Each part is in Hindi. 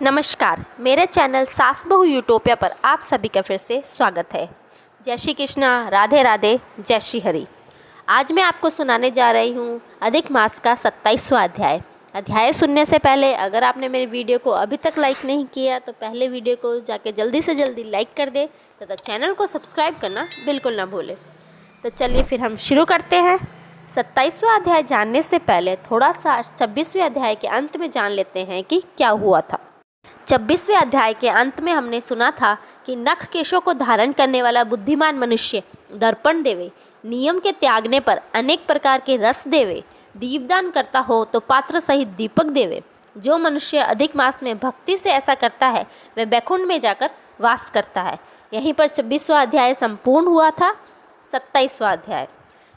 नमस्कार, मेरे चैनल सास बहू यूटोपिया पर आप सभी का फिर से स्वागत है। जय श्री कृष्णा, राधे राधे, जय श्री हरि। आज मैं आपको सुनाने जा रही हूँ अधिक मास का 27वां अध्याय। अध्याय सुनने से पहले अगर आपने मेरे वीडियो को अभी तक लाइक नहीं किया तो पहले वीडियो को जाके जल्दी से जल्दी लाइक कर दे तथा चैनल को सब्सक्राइब करना बिल्कुल ना भूलें। तो चलिए फिर हम शुरू करते हैं। 27वां अध्याय जानने से पहले थोड़ा सा 26वें अध्याय के अंत में जान लेते हैं कि क्या हुआ था। 26वें अध्याय के अंत में हमने सुना था कि नख केशों को धारण करने वाला बुद्धिमान मनुष्य दर्पण देवे, नियम के त्यागने पर अनेक प्रकार के रस देवे, दीपदान करता हो तो पात्र सहित दीपक देवे। जो मनुष्य अधिक मास में भक्ति से ऐसा करता है वह बैकुंठ में जाकर वास करता है। यहीं पर 26वां अध्याय संपूर्ण हुआ था। 27वां अध्याय।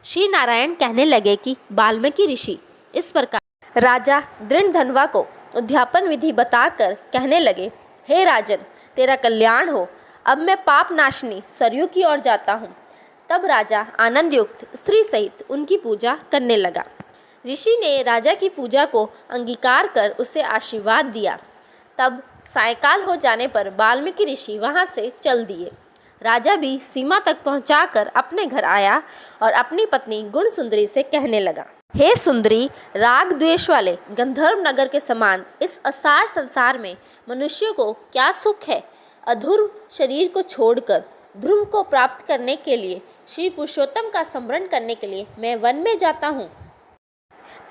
श्री नारायण कहने लगे कि वाल्मीकि ऋषि इस प्रकार राजा दृढ़धनवा को उद्यापन विधि बताकर कहने लगे, हे राजन, तेरा कल्याण हो। अब मैं पाप नाशनी सरयू की ओर जाता हूँ। तब राजा आनंद युक्त स्त्री सहित उनकी पूजा करने लगा। ऋषि ने राजा की पूजा को अंगीकार कर उसे आशीर्वाद दिया। तब सायकाल हो जाने पर वाल्मीकि ऋषि वहाँ से चल दिए। राजा भी सीमा तक पहुँचाकर अपने घर आया और अपनी पत्नी गुण सुंदरी से कहने लगा, हे सुंदरी, राग द्वेष वाले गंधर्व नगर के समान इस असार संसार में मनुष्य को क्या सुख है। अधूर शरीर को छोड़कर ध्रुव को प्राप्त करने के लिए, श्री पुरुषोत्तम का स्मरण करने के लिए मैं वन में जाता हूँ।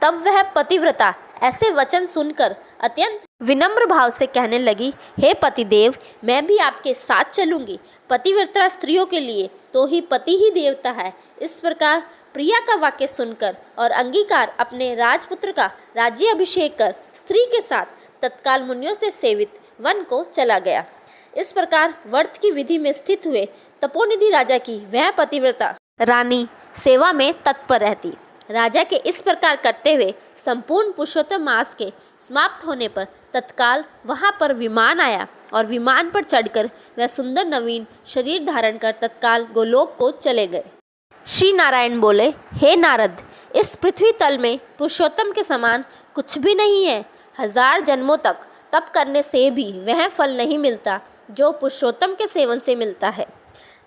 तब वह पतिव्रता ऐसे वचन सुनकर अत्यंत विनम्र भाव से कहने लगी, हे पतिदेव, मैं भी आपके साथ चलूंगी। पतिव्रता स्त्रियों के लिए तो ही पति ही देवता है। इस प्रकार प्रिया का वाक्य सुनकर और अंगीकार अपने राजपुत्र का राज्य अभिषेक कर स्त्री के साथ तत्काल मुनियों से सेवित वन को चला गया। इस प्रकार व्रत की विधि में स्थित हुए तपोनिधि राजा की वह पतिव्रता रानी सेवा में तत्पर रहती। राजा के इस प्रकार करते हुए संपूर्ण पुरुषोत्तम मास के समाप्त होने पर तत्काल वहाँ पर विमान आया और विमान पर चढ़कर वह सुंदर नवीन शरीर धारण कर तत्काल गोलोक को चले गए। श्री नारायण बोले, हे नारद, इस पृथ्वी तल में पुरुषोत्तम के समान कुछ भी नहीं है। 1000 जन्मों तक तप करने से भी वह फल नहीं मिलता जो पुरुषोत्तम के सेवन से मिलता है।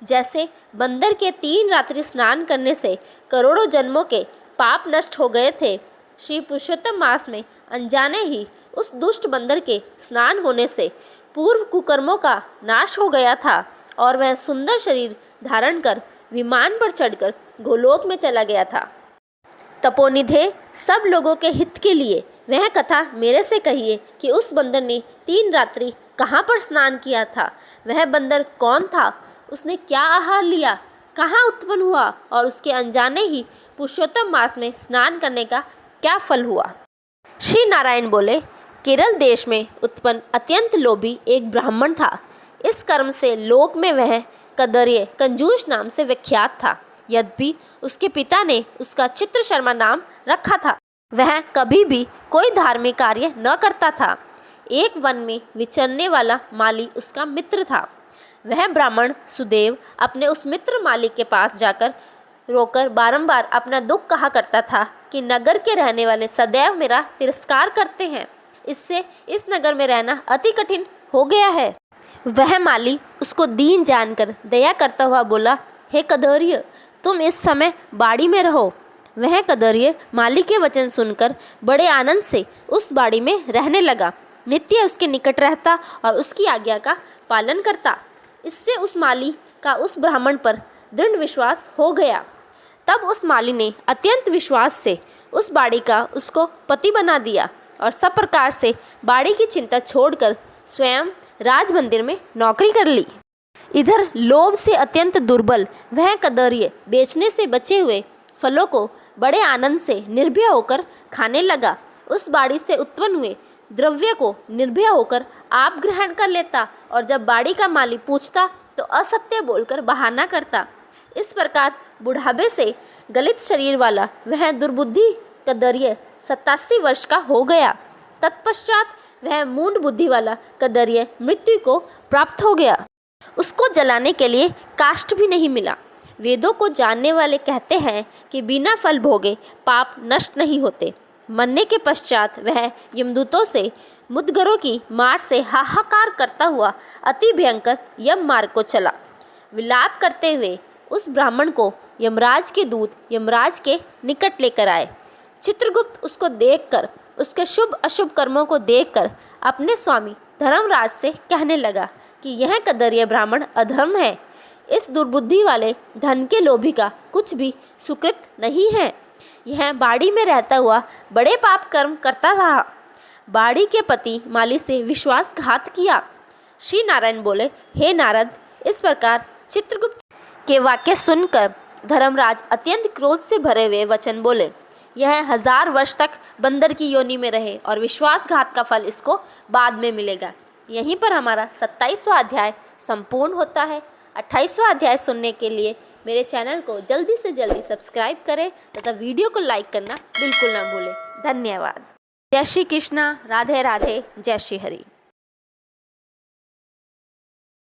जैसे बंदर के 3 रात्रि स्नान करने से करोड़ों जन्मों के पाप नष्ट हो गए थे, श्री पुरुषोत्तम मास में अनजाने ही उस दुष्ट बंदर के स्नान होने से पूर्व कुकर्मों का नाश हो गया था और वह सुंदर शरीर धारण कर विमान पर चढ़कर गोलोक में चला गया था। तपोनिधे, सब लोगों के हित के लिए वह कथा मेरे से कहिए कि उस बंदर ने 3 रात्रि कहाँ पर स्नान किया था। वह बंदर कौन था, उसने क्या आहार लिया, कहाँ उत्पन्न हुआ और उसके अनजाने ही पुरुषोत्तम मास में स्नान करने का क्या फल हुआ। श्री नारायण बोले, केरल देश में उत्पन्न अत्यंत लोभी एक ब्राह्मण था। इस कर्म से लोक में वह कदर्य कंजूस नाम से विख्यात था। यद्यपि उसके पिता ने उसका चित्र शर्मा नाम रखा था। वह कभी भी कोई धार्मिक कार्य न करता था। एक वन में विचरने वाला माली उसका मित्र था। वह ब्राह्मण सुदेव अपने उस मित्र माली के पास जाकर रोकर बारंबार अपना दुख कहा करता था कि नगर के रहने वाले सदैव मेरा तिरस्कार करते हैं। इससे इस नगर में रहना अति कठिन हो गया है। वह माली उसको दीन जानकर दया करता हुआ बोला, हे कदर्य, तुम इस समय बाड़ी में रहो। वह कदर्य माली के वचन सुनकर बड़े आनंद से उस बाड़ी में रहने लगा। नित्य उसके निकट रहता और उसकी आज्ञा का पालन करता। इससे उस माली का उस ब्राह्मण पर दृढ़ विश्वास हो गया। तब उस माली ने अत्यंत विश्वास से उस बाड़ी का उसको पति बना दिया और सब प्रकार से बाड़ी की चिंता छोड़कर स्वयं राज मंदिर में नौकरी कर ली। इधर लोभ से अत्यंत दुर्बल वह कदर्य बेचने से बचे हुए फलों को बड़े आनंद से निर्भय होकर खाने लगा। उस बाड़ी से उत्पन्न हुए द्रव्य को निर्भय होकर आप ग्रहण कर लेता और जब बाड़ी का माली पूछता तो असत्य बोलकर बहाना करता। इस प्रकार बुढ़ापे से गलित शरीर वाला वह दुर्बुद्धि कदर्य 87 वर्ष का हो गया। तत्पश्चात वह मूढ़ बुद्धि वाला कदर्य मृत्यु को प्राप्त हो गया। उसको जलाने के लिए काष्ठ भी नहीं मिला। वेदों को जानने वाले कहते हैं कि बिना फल भोगे पाप नष्ट नहीं होते। मरने के पश्चात वह यमदूतों से मुदगरों की मार से हाहाकार करता हुआ अति भयंकर यम मार्ग को चला। विलाप करते हुए उस ब्राह्मण को यमराज के दूत यमराज के निकट लेकर आए। चित्रगुप्त उसको देखकर, उसके शुभ अशुभ कर्मों को देखकर अपने स्वामी धर्मराज से कहने लगा कि यह कदर्य ब्राह्मण अधर्म है। इस दुर्बुद्धि वाले धन के लोभी का कुछ भी सुकृत नहीं है। यह बाड़ी में रहता हुआ बड़े पाप कर्म करता रहा। बाड़ी के पति माली से विश्वासघात किया। श्री नारायण बोले, हे नारद, इस प्रकार चित्रगुप्त के वाक्य सुनकर धर्मराज अत्यंत क्रोध से भरे हुए वचन बोले, यह 1000 वर्ष तक बंदर की योनि में रहे और विश्वासघात का फल इसको बाद में मिलेगा। यहीं पर हमारा 27वां अध्याय संपूर्ण होता है। 28वां अध्याय सुनने के लिए मेरे चैनल को जल्दी से जल्दी सब्सक्राइब करें तथा वीडियो को लाइक करना बिल्कुल ना भूलें। धन्यवाद। जय श्री कृष्णा, राधे राधे, जय श्री हरि।